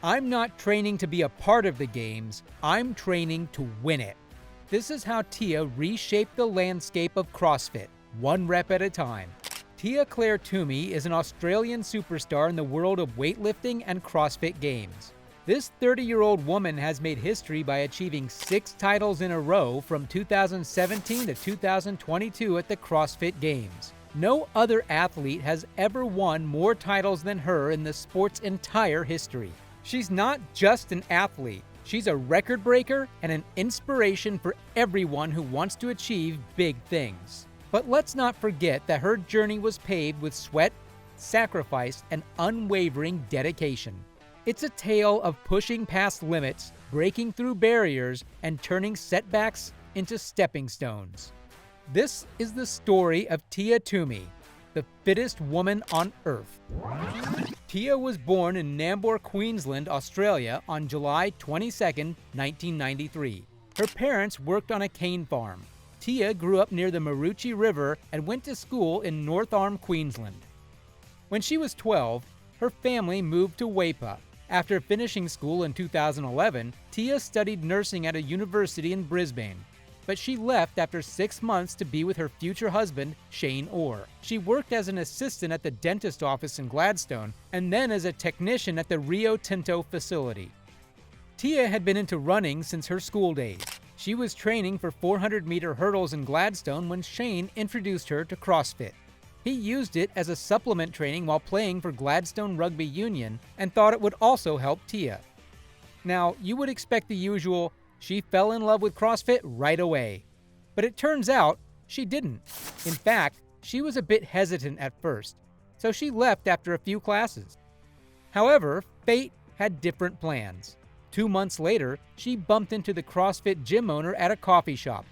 "I'm not training to be a part of the games, I'm training to win it." This is how Tia reshaped the landscape of CrossFit, one rep at a time. Tia-Clair Toomey is an Australian superstar in the world of weightlifting and CrossFit Games. This 30-year-old woman has made history by achieving 6 titles in a row from 2017 to 2022 at the CrossFit Games. No other athlete has ever won more titles than her in the sport's entire history. She's not just an athlete, she's a record breaker and an inspiration for everyone who wants to achieve big things. But let's not forget that her journey was paved with sweat, sacrifice, and unwavering dedication. It's a tale of pushing past limits, breaking through barriers, and turning setbacks into stepping stones. This is the story of Tia Toomey, the fittest woman on earth. Tia was born in Nambour, Queensland, Australia on July 22, 1993. Her parents worked on a cane farm. Tia grew up near the Maroochy River and went to school in North Arm, Queensland. When she was 12, her family moved to Weipa. After finishing school in 2011, Tia studied nursing at a university in Brisbane. But she left after 6 months to be with her future husband, Shane Orr. She worked as an assistant at the dentist office in Gladstone and then as a technician at the Rio Tinto facility. Tia had been into running since her school days. She was training for 400-meter hurdles in Gladstone when Shane introduced her to CrossFit. He used it as a supplement training while playing for Gladstone Rugby Union and thought it would also help Tia. Now, you would expect the usual, she fell in love with CrossFit right away. But it turns out she didn't. In fact, she was a bit hesitant at first, so she left after a few classes. However, fate had different plans. 2 months later, she bumped into the CrossFit gym owner at a coffee shop.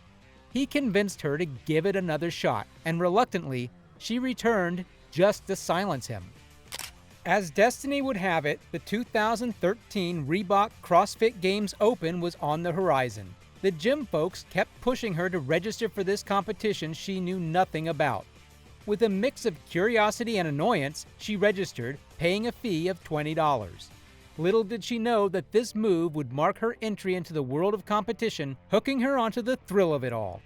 He convinced her to give it another shot, and reluctantly, she returned just to silence him. As destiny would have it, the 2013 Reebok CrossFit Games Open was on the horizon. The gym folks kept pushing her to register for this competition she knew nothing about. With a mix of curiosity and annoyance, she registered, paying a fee of $20. Little did she know that this move would mark her entry into the world of competition, hooking her onto the thrill of it all.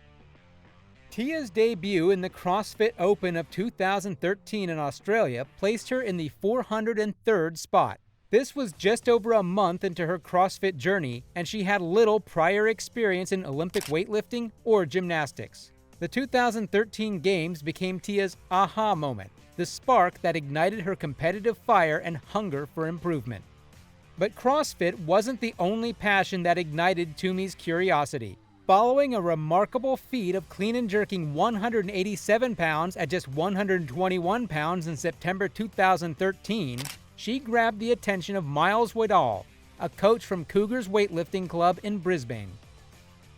Tia's debut in the CrossFit Open of 2013 in Australia placed her in the 403rd spot. This was just over a month into her CrossFit journey, and she had little prior experience in Olympic weightlifting or gymnastics. The 2013 Games became Tia's aha moment, the spark that ignited her competitive fire and hunger for improvement. But CrossFit wasn't the only passion that ignited Toomey's curiosity. Following a remarkable feat of clean and jerking 187 pounds at just 121 pounds in September 2013, she grabbed the attention of Miles Waidall, a coach from Cougars Weightlifting Club in Brisbane.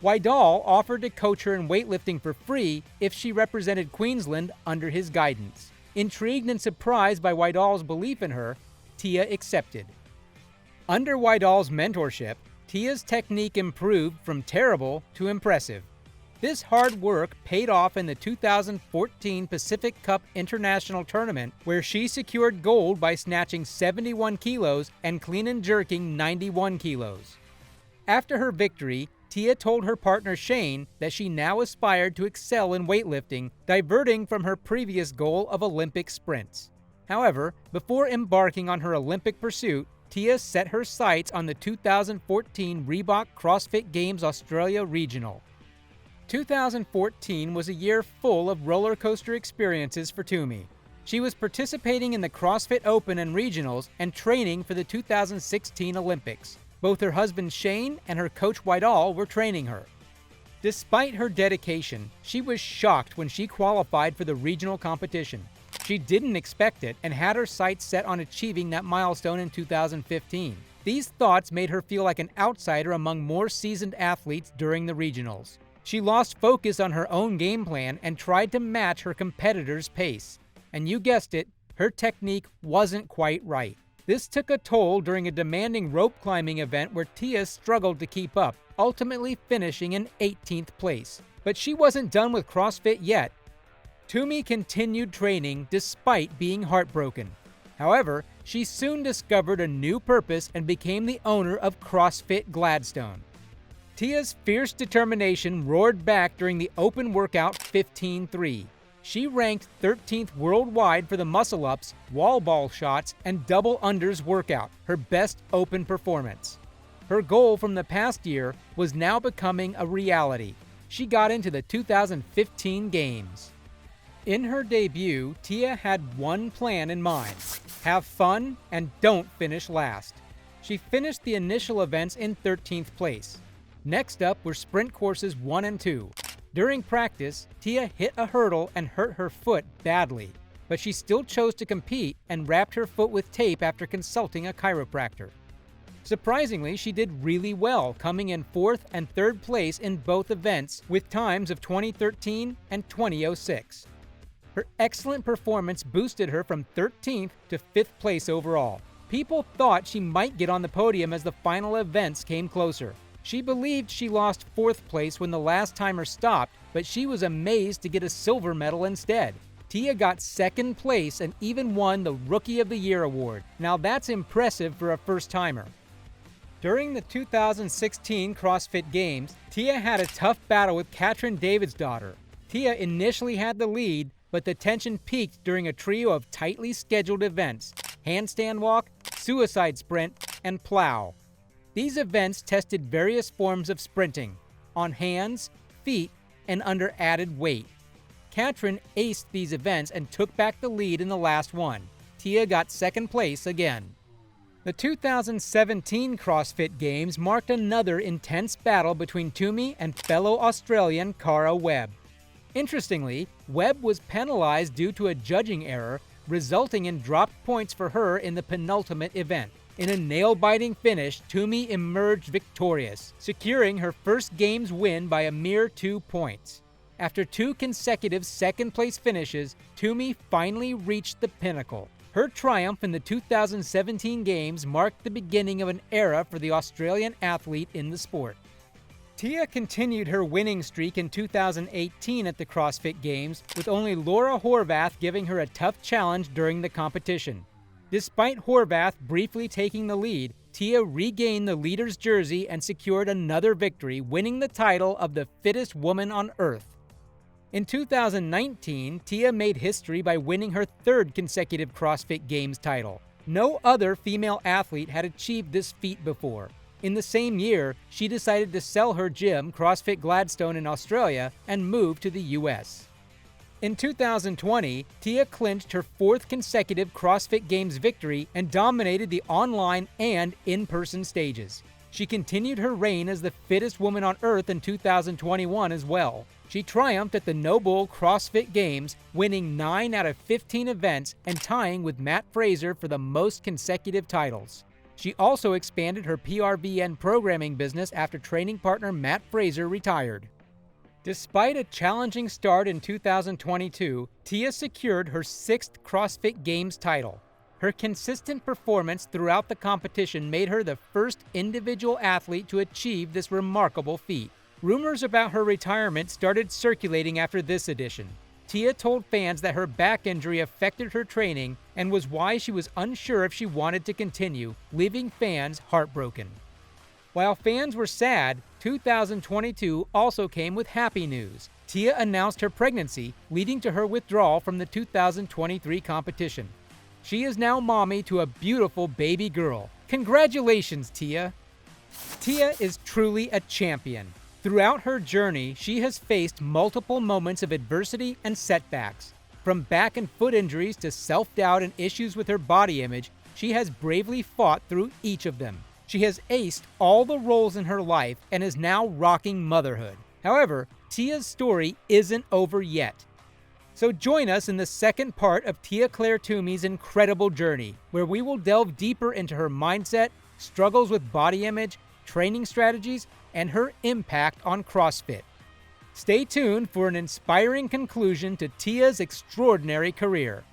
Waidall offered to coach her in weightlifting for free if she represented Queensland under his guidance. Intrigued and surprised by Waidall's belief in her, Tia accepted. Under Waidall's mentorship, Tia's technique improved from terrible to impressive. This hard work paid off in the 2014 Pacific Cup International Tournament, where she secured gold by snatching 71 kilos and clean and jerking 91 kilos. After her victory, Tia told her partner Shane that she now aspired to excel in weightlifting, diverting from her previous goal of Olympic sprints. However, before embarking on her Olympic pursuit, Tia set her sights on the 2014 Reebok CrossFit Games Australia Regional. 2014 was a year full of roller coaster experiences for Toomey. She was participating in the CrossFit Open and Regionals and training for the 2016 Olympics. Both her husband Shane and her coach Waidall were training her. Despite her dedication, she was shocked when she qualified for the regional competition. She didn't expect it and had her sights set on achieving that milestone in 2015. These thoughts made her feel like an outsider among more seasoned athletes during the regionals. She lost focus on her own game plan and tried to match her competitors' pace. And you guessed it, her technique wasn't quite right. This took a toll during a demanding rope climbing event where Tia struggled to keep up, ultimately finishing in 18th place. But she wasn't done with CrossFit yet. Toomey continued training despite being heartbroken. However, she soon discovered a new purpose and became the owner of CrossFit Gladstone. Tia's fierce determination roared back during the open workout 15-3. She ranked 13th worldwide for the muscle-ups, wall ball shots, and double unders workout, her best open performance. Her goal from the past year was now becoming a reality. She got into the 2015 Games. In her debut, Tia had one plan in mind: have fun and don't finish last. She finished the initial events in 13th place. Next up were sprint courses 1 and 2. During practice, Tia hit a hurdle and hurt her foot badly, but she still chose to compete and wrapped her foot with tape after consulting a chiropractor. Surprisingly, she did really well, coming in 4th and 3rd place in both events with times of 2013 and 2006. Her excellent performance boosted her from 13th to 5th place overall. People thought she might get on the podium as the final events came closer. She believed she lost 4th place when the last timer stopped, but she was amazed to get a silver medal instead. Tia got 2nd place and even won the Rookie of the Year award. Now that's impressive for a first-timer. During the 2016 CrossFit Games, Tia had a tough battle with Katrin Davidsdottir. Tia initially had the lead, but the tension peaked during a trio of tightly scheduled events: handstand walk, suicide sprint, and plow. These events tested various forms of sprinting, on hands, feet, and under added weight. Katrin aced these events and took back the lead in the last one. Tia got 2nd place again. The 2017 CrossFit Games marked another intense battle between Toomey and fellow Australian Cara Webb. Interestingly, Webb was penalized due to a judging error, resulting in dropped points for her in the penultimate event. In a nail-biting finish, Toomey emerged victorious, securing her first Games win by a mere 2 points. After 2 consecutive 2nd-place finishes, Toomey finally reached the pinnacle. Her triumph in the 2017 Games marked the beginning of an era for the Australian athlete in the sport. Tia continued her winning streak in 2018 at the CrossFit Games, with only Laura Horvath giving her a tough challenge during the competition. Despite Horvath briefly taking the lead, Tia regained the leader's jersey and secured another victory, winning the title of the Fittest Woman on Earth. In 2019, Tia made history by winning her 3rd consecutive CrossFit Games title. No other female athlete had achieved this feat before. In the same year, she decided to sell her gym, CrossFit Gladstone in Australia, and move to the US. In 2020, Tia clinched her 4th consecutive CrossFit Games victory and dominated the online and in-person stages. She continued her reign as the fittest woman on earth in 2021 as well. She triumphed at the No Bull CrossFit Games, winning 9 out of 15 events and tying with Matt Fraser for the most consecutive titles. She also expanded her PRVN programming business after training partner Matt Fraser retired. Despite a challenging start in 2022, Tia secured her 6th CrossFit Games title. Her consistent performance throughout the competition made her the first individual athlete to achieve this remarkable feat. Rumors about her retirement started circulating after this edition. Tia told fans that her back injury affected her training and was why she was unsure if she wanted to continue, leaving fans heartbroken. While fans were sad, 2022 also came with happy news. Tia announced her pregnancy, leading to her withdrawal from the 2023 competition. She is now mommy to a beautiful baby girl. Congratulations, Tia! Tia is truly a champion. Throughout her journey, she has faced multiple moments of adversity and setbacks. From back and foot injuries to self-doubt and issues with her body image, she has bravely fought through each of them. She has aced all the roles in her life and is now rocking motherhood. However, Tia's story isn't over yet. So join us in the second part of Tia-Clair Toomey's incredible journey, where we will delve deeper into her mindset, struggles with body image, training strategies, and her impact on CrossFit. Stay tuned for an inspiring conclusion to Tia's extraordinary career.